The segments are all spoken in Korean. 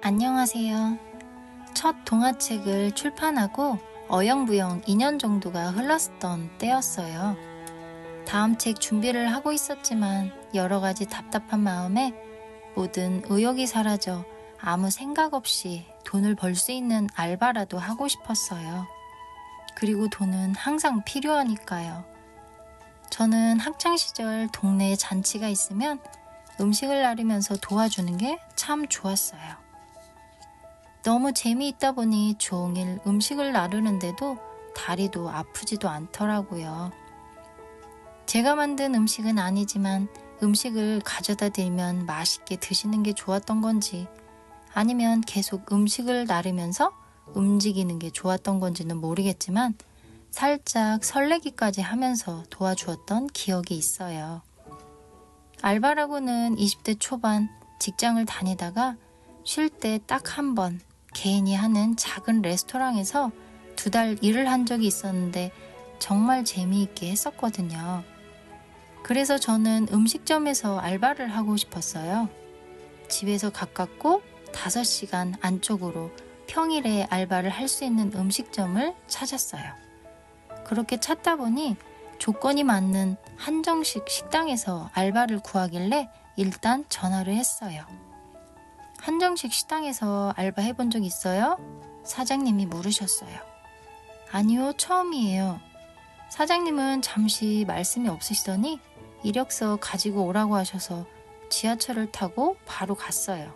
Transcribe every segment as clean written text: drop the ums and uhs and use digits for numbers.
안녕하세요. 첫 동화책을 출판하고 어영부영 2년 정도가 흘렀던 때였어요. 다음 책 준비를 하고 있었지만 여러 가지 답답한 마음에 모든 의욕이 사라져 아무 생각 없이 돈을 벌 수 있는 알바라도 하고 싶었어요. 그리고 돈은 항상 필요하니까요. 저는 학창시절 동네에 잔치가 있으면 음식을 나르면서 도와주는 게 참 좋았어요. 너무 재미있다 보니 종일 음식을 나르는데도 다리도 아프지도 않더라고요. 제가 만든 음식은 아니지만 음식을 가져다 드리면 맛있게 드시는 게 좋았던 건지 아니면 계속 음식을 나르면서 움직이는 게 좋았던 건지는 모르겠지만 살짝 설레기까지 하면서 도와주었던 기억이 있어요. 알바라고는 20대 초반 직장을 다니다가 쉴 때 딱 한 번 개인이 하는 작은 레스토랑에서 2달 일을 한 적이 있었는데 정말 재미있게 했었거든요. 그래서 저는 음식점에서 알바를 하고 싶었어요. 집에서 가깝고 5시간 안쪽으로 평일에 알바를 할 수 있는 음식점을 찾았어요. 그렇게 찾다 보니 조건이 맞는 한정식 식당에서 알바를 구하길래 일단 전화를 했어요. 한정식 식당에서 알바 해본 적 있어요? 사장님이 물으셨어요. 아니요, 처음이에요. 사장님은 잠시 말씀이 없으시더니 이력서 가지고 오라고 하셔서 지하철을 타고 바로 갔어요.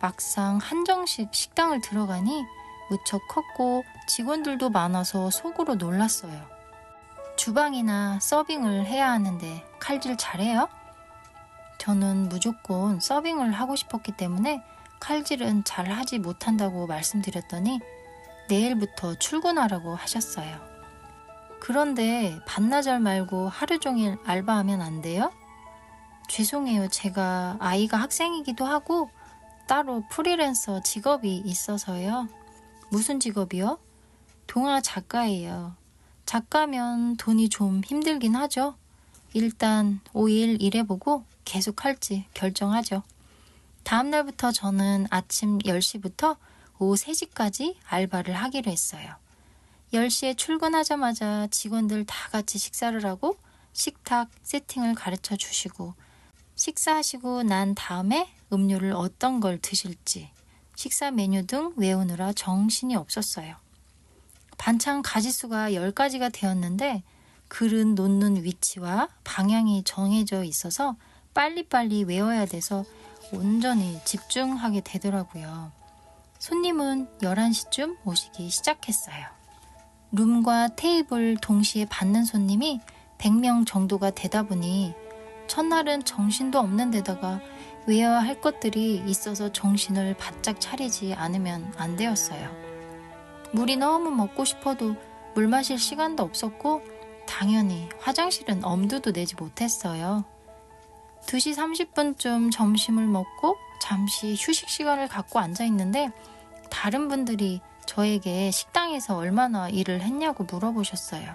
막상 한정식 식당을 들어가니 무척 컸고 직원들도 많아서 속으로 놀랐어요. 주방이나 서빙을 해야 하는데 칼질 잘해요? 저는 무조건 서빙을 하고 싶었기 때문에 칼질은 잘 하지 못한다고 말씀드렸더니 내일부터 출근하라고 하셨어요. 그런데 반나절 말고 하루 종일 알바하면 안 돼요? 죄송해요. 제가 아이가 학생이기도 하고 따로 프리랜서 직업이 있어서요. 무슨 직업이요? 동화 작가예요. 작가면 돈이 좀 힘들긴 하죠. 일단 5일 일해보고 계속 할지 결정하죠. 다음 날부터 저는 아침 10시부터 오후 3시까지 알바를 하기로 했어요. 10시에 출근하자마자 직원들 다 같이 식사를 하고 식탁 세팅을 가르쳐 주시고 식사하시고 난 다음에 음료를 어떤 걸 드실지 식사 메뉴 등 외우느라 정신이 없었어요. 반찬 가짓수가 10가지가 되었는데 그릇 놓는 위치와 방향이 정해져 있어서 빨리빨리 외워야 돼서 온전히 집중하게 되더라고요. 손님은 11시쯤 오시기 시작했어요. 룸과 테이블 동시에 받는 손님이 100명 정도가 되다 보니 첫날은 정신도 없는 데다가 외워야 할 것들이 있어서 정신을 바짝 차리지 않으면 안 되었어요. 물이 너무 먹고 싶어도 물 마실 시간도 없었고 당연히 화장실은 엄두도 내지 못했어요. 2시 30분쯤 점심을 먹고 잠시 휴식 시간을 갖고 앉아있는데 다른 분들이 저에게 식당에서 얼마나 일을 했냐고 물어보셨어요.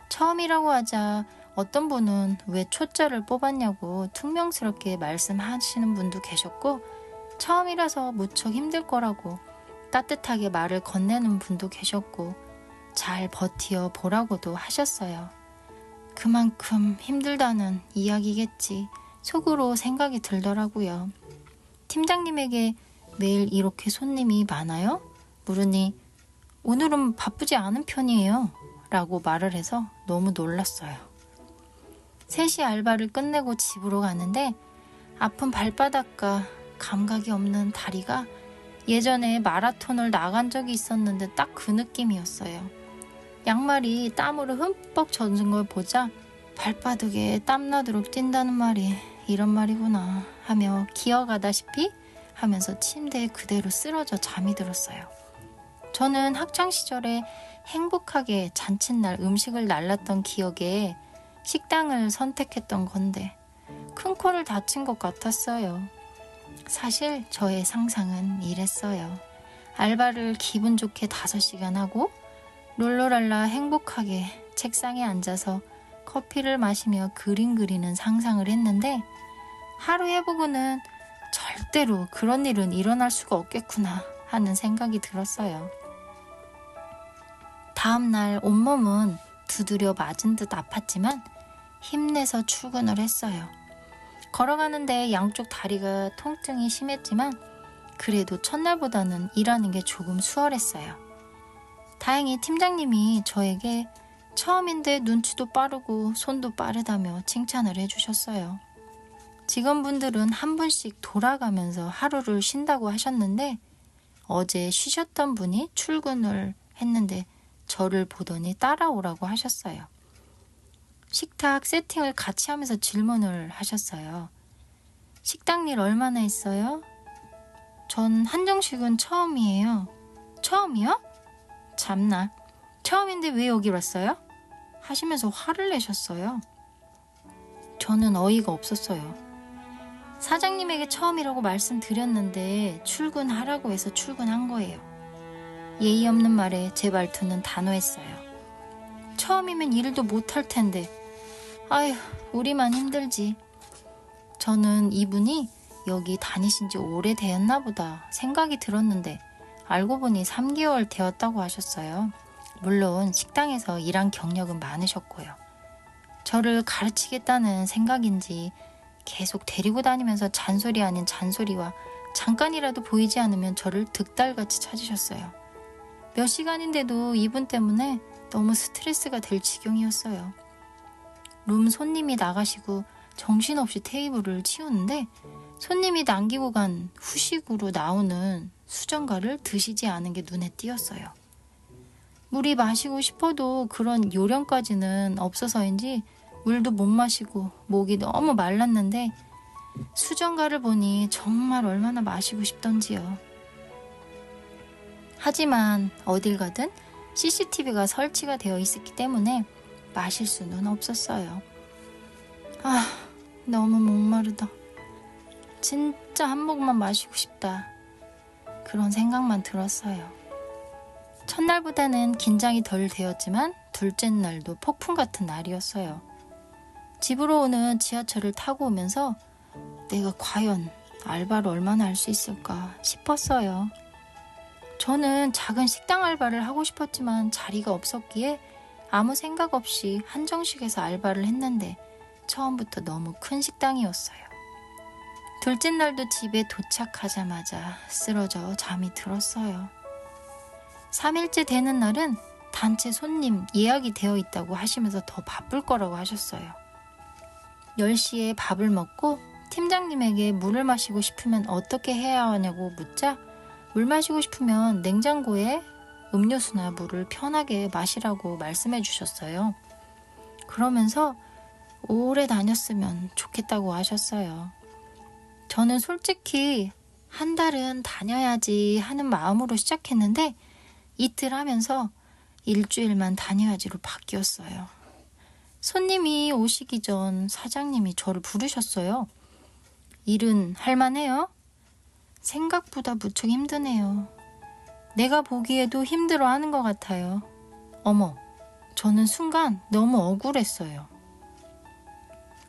처음이라고 하자 어떤 분은 왜 초짜를 뽑았냐고 퉁명스럽게 말씀하시는 분도 계셨고 처음이라서 무척 힘들 거라고 따뜻하게 말을 건네는 분도 계셨고 잘 버티어 보라고도 하셨어요. 그만큼 힘들다는 이야기겠지 속으로 생각이 들더라고요. 팀장님에게 매일 이렇게 손님이 많아요? 물으니 오늘은 바쁘지 않은 편이에요 라고 말을 해서 너무 놀랐어요. 3시 알바를 끝내고 집으로 가는데 아픈 발바닥과 감각이 없는 다리가 예전에 마라톤을 나간 적이 있었는데 딱 그 느낌이었어요. 양말이 땀으로 흠뻑 젖은 걸 보자 발바닥에 땀나도록 뛴다는 말이 이런 말이구나 하며 기어가다시피 하면서 침대에 그대로 쓰러져 잠이 들었어요. 저는 학창시절에 행복하게 잔칫날 음식을 날랐던 기억에 식당을 선택했던 건데 큰 코를 다친 것 같았어요. 사실 저의 상상은 이랬어요. 알바를 기분 좋게 5시간 하고 룰루랄라 행복하게 책상에 앉아서 커피를 마시며 그림 그리는 상상을 했는데 하루 해보고는 절대로 그런 일은 일어날 수가 없겠구나 하는 생각이 들었어요. 다음날 온몸은 두드려 맞은 듯 아팠지만 힘내서 출근을 했어요. 걸어가는데 양쪽 다리가 통증이 심했지만 그래도 첫날보다는 일하는 게 조금 수월했어요. 다행히 팀장님이 저에게 처음인데 눈치도 빠르고 손도 빠르다며 칭찬을 해주셨어요. 직원분들은 한 분씩 돌아가면서 하루를 쉰다고 하셨는데 어제 쉬셨던 분이 출근을 했는데 저를 보더니 따라오라고 하셨어요. 식탁 세팅을 같이 하면서 질문을 하셨어요. 식당 일 얼마나 했어요? 전 한정식은 처음이에요. 처음이요? 참나, 처음인데 왜 여기 왔어요? 하시면서 화를 내셨어요. 저는 어이가 없었어요. 사장님에게 처음이라고 말씀드렸는데 출근하라고 해서 출근한 거예요. 예의 없는 말에 제 말투는 단호했어요. 처음이면 일도 못할 텐데. 아휴, 우리만 힘들지. 저는 이분이 여기 다니신 지 오래되었나 보다 생각이 들었는데 알고 보니 3개월 되었다고 하셨어요. 물론 식당에서 일한 경력은 많으셨고요. 저를 가르치겠다는 생각인지 계속 데리고 다니면서 잔소리 아닌 잔소리와 잠깐이라도 보이지 않으면 저를 득달같이 찾으셨어요. 몇 시간인데도 이분 때문에 너무 스트레스가 될 지경이었어요. 룸 손님이 나가시고 정신없이 테이블을 치우는데 손님이 남기고 간 후식으로 나오는 수정과를 드시지 않은 게 눈에 띄었어요. 물이 마시고 싶어도 그런 요령까지는 없어서인지 물도 못 마시고 목이 너무 말랐는데 수정과를 보니 정말 얼마나 마시고 싶던지요. 하지만 어딜 가든 CCTV가 설치가 되어 있었기 때문에 마실 수는 없었어요. 아, 너무 목마르다. 진짜 한 모금만 마시고 싶다. 그런 생각만 들었어요. 첫날보다는 긴장이 덜 되었지만 둘째 날도 폭풍 같은 날이었어요. 집으로 오는 지하철을 타고 오면서 내가 과연 알바를 얼마나 할 수 있을까 싶었어요. 저는 작은 식당 알바를 하고 싶었지만 자리가 없었기에 아무 생각 없이 한정식에서 알바를 했는데 처음부터 너무 큰 식당이었어요. 둘째 날도 집에 도착하자마자 쓰러져 잠이 들었어요. 3일째 되는 날은 단체 손님 예약이 되어 있다고 하시면서 더 바쁠 거라고 하셨어요. 10시에 밥을 먹고 팀장님에게 물을 마시고 싶으면 어떻게 해야 하냐고 묻자 물 마시고 싶으면 냉장고에 음료수나 물을 편하게 마시라고 말씀해 주셨어요. 그러면서 오래 다녔으면 좋겠다고 하셨어요. 저는 솔직히 한 달은 다녀야지 하는 마음으로 시작했는데 이틀 하면서 일주일만 다녀야지로 바뀌었어요. 손님이 오시기 전 사장님이 저를 부르셨어요. 일은 할만해요? 생각보다 무척 힘드네요. 내가 보기에도 힘들어하는 것 같아요. 어머, 저는 순간 너무 억울했어요.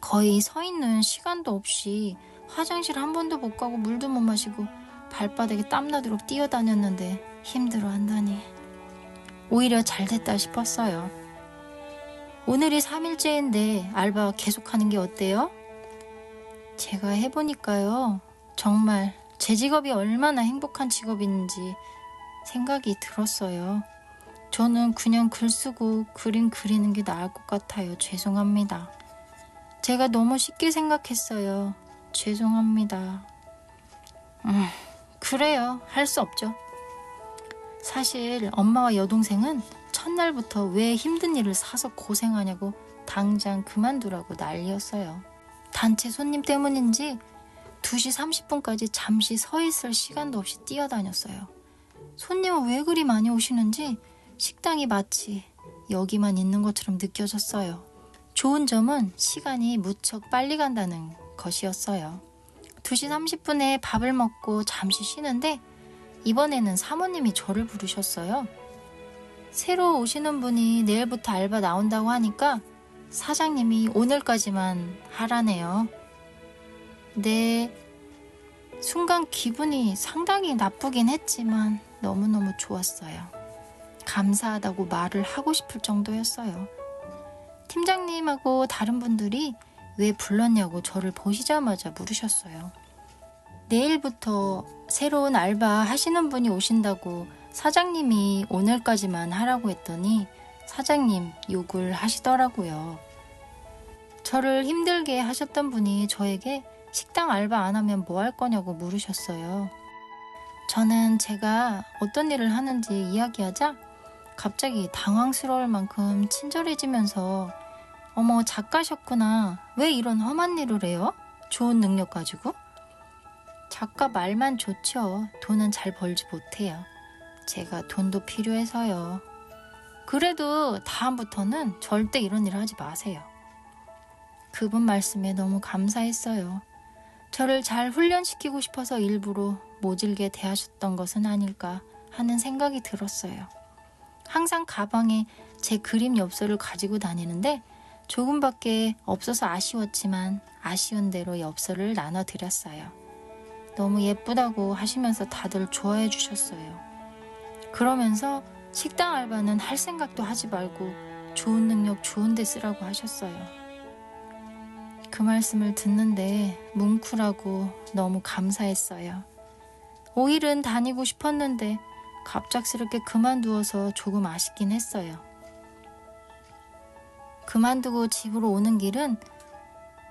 거의 서 있는 시간도 없이 화장실 한 번도 못 가고 물도 못 마시고 발바닥에 땀나도록 뛰어다녔는데 힘들어한다니. 오히려 잘됐다 싶었어요. 오늘이 3일째인데 알바 계속하는 게 어때요? 제가 해보니까요. 정말 제 직업이 얼마나 행복한 직업인지 생각이 들었어요. 저는 그냥 글 쓰고 그림 그리는 게 나을 것 같아요. 죄송합니다. 제가 너무 쉽게 생각했어요. 죄송합니다. 그래요. 할 수 없죠. 사실 엄마와 여동생은 첫날부터 왜 힘든 일을 사서 고생하냐고 당장 그만두라고 난리였어요. 단체 손님 때문인지 2시 30분까지 잠시 서 있을 시간도 없이 뛰어다녔어요. 손님은 왜 그리 많이 오시는지 식당이 마치 여기만 있는 것처럼 느껴졌어요. 좋은 점은 시간이 무척 빨리 간다는 것이었어요. 2시 30분에 밥을 먹고 잠시 쉬는데 이번에는 사모님이 저를 부르셨어요. 새로 오시는 분이 내일부터 알바 나온다고 하니까 사장님이 오늘까지만 하라네요. 네, 순간 기분이 상당히 나쁘긴 했지만 너무너무 좋았어요. 감사하다고 말을 하고 싶을 정도였어요. 팀장님하고 다른 분들이 왜 불렀냐고 저를 보시자마자 물으셨어요. 내일부터 새로운 알바 하시는 분이 오신다고 사장님이 오늘까지만 하라고 했더니 사장님 욕을 하시더라고요. 저를 힘들게 하셨던 분이 저에게 식당 알바 안 하면 뭐 할 거냐고 물으셨어요. 저는 제가 어떤 일을 하는지 이야기하자 갑자기 당황스러울 만큼 친절해지면서 어머, 작가셨구나. 왜 이런 험한 일을 해요? 좋은 능력 가지고? 작가 말만 좋죠. 돈은 잘 벌지 못해요. 제가 돈도 필요해서요. 그래도 다음부터는 절대 이런 일을 하지 마세요. 그분 말씀에 너무 감사했어요. 저를 잘 훈련시키고 싶어서 일부러 모질게 대하셨던 것은 아닐까 하는 생각이 들었어요. 항상 가방에 제 그림 엽서를 가지고 다니는데 조금밖에 없어서 아쉬웠지만 아쉬운 대로 엽서를 나눠드렸어요. 너무 예쁘다고 하시면서 다들 좋아해 주셨어요. 그러면서 식당 알바는 할 생각도 하지 말고 좋은 능력 좋은 데 쓰라고 하셨어요. 그 말씀을 듣는데 뭉클하고 너무 감사했어요. 5일은 다니고 싶었는데 갑작스럽게 그만두어서 조금 아쉽긴 했어요. 그만두고 집으로 오는 길은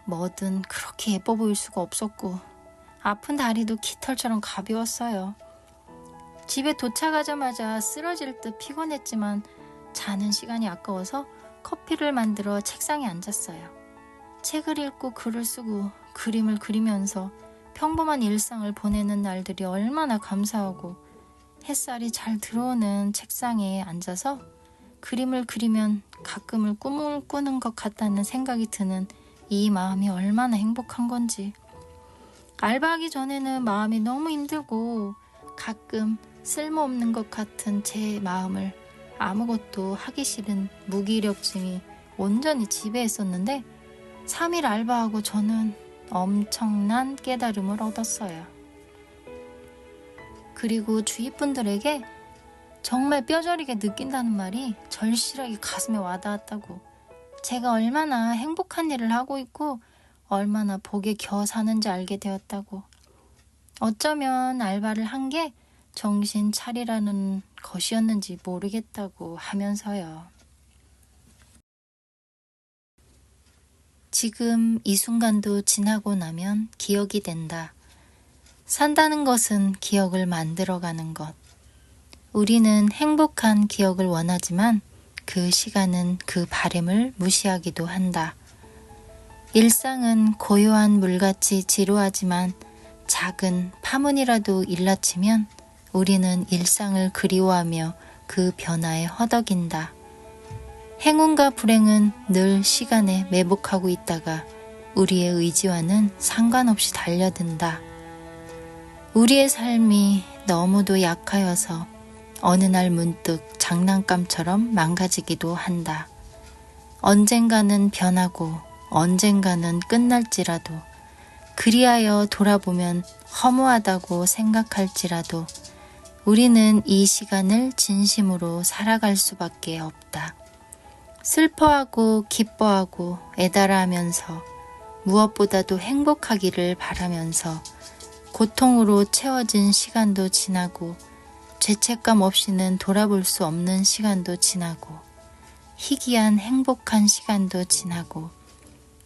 뭐든 그렇게 예뻐 보일 수가 없었고 아픈 다리도 깃털처럼 가벼웠어요. 집에 도착하자마자 쓰러질 듯 피곤했지만 자는 시간이 아까워서 커피를 만들어 책상에 앉았어요. 책을 읽고 글을 쓰고 그림을 그리면서 평범한 일상을 보내는 날들이 얼마나 감사하고 햇살이 잘 들어오는 책상에 앉아서 그림을 그리면 가끔은 꿈을 꾸는 것 같다는 생각이 드는 이 마음이 얼마나 행복한 건지. 알바하기 전에는 마음이 너무 힘들고 가끔 쓸모없는 것 같은 제 마음을 아무것도 하기 싫은 무기력증이 온전히 지배했었는데 3일 알바하고 저는 엄청난 깨달음을 얻었어요. 그리고 주위 분들에게 정말 뼈저리게 느낀다는 말이 절실하게 가슴에 와닿았다고. 제가 얼마나 행복한 일을 하고 있고 얼마나 복에 겨 사는지 알게 되었다고. 어쩌면 알바를 한 게 정신 차리라는 것이었는지 모르겠다고 하면서요. 지금 이 순간도 지나고 나면 기억이 된다. 산다는 것은 기억을 만들어가는 것. 우리는 행복한 기억을 원하지만 그 시간은 그 바램을 무시하기도 한다. 일상은 고요한 물같이 지루하지만 작은 파문이라도 일라치면 우리는 일상을 그리워하며 그 변화에 허덕인다. 행운과 불행은 늘 시간에 매복하고 있다가 우리의 의지와는 상관없이 달려든다. 우리의 삶이 너무도 약하여서 어느 날 문득 장난감처럼 망가지기도 한다. 언젠가는 변하고 언젠가는 끝날지라도 그리하여 돌아보면 허무하다고 생각할지라도 우리는 이 시간을 진심으로 살아갈 수밖에 없다. 슬퍼하고 기뻐하고 애달아하면서 무엇보다도 행복하기를 바라면서 고통으로 채워진 시간도 지나고 죄책감 없이는 돌아볼 수 없는 시간도 지나고 희귀한 행복한 시간도 지나고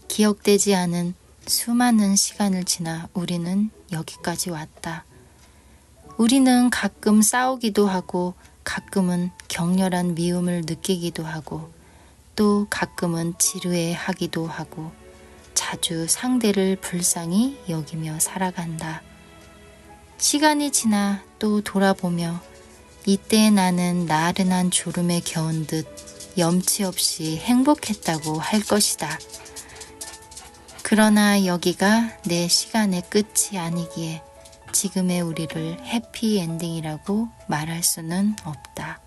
기억되지 않은 수많은 시간을 지나 우리는 여기까지 왔다. 우리는 가끔 싸우기도 하고 가끔은 격렬한 미움을 느끼기도 하고 또 가끔은 지루해하기도 하고 자주 상대를 불쌍히 여기며 살아간다. 시간이 지나 또 돌아보며 이때 나는 나른한 졸음에 겨운 듯 염치 없이 행복했다고 할 것이다. 그러나 여기가 내 시간의 끝이 아니기에 지금의 우리를 해피엔딩이라고 말할 수는 없다.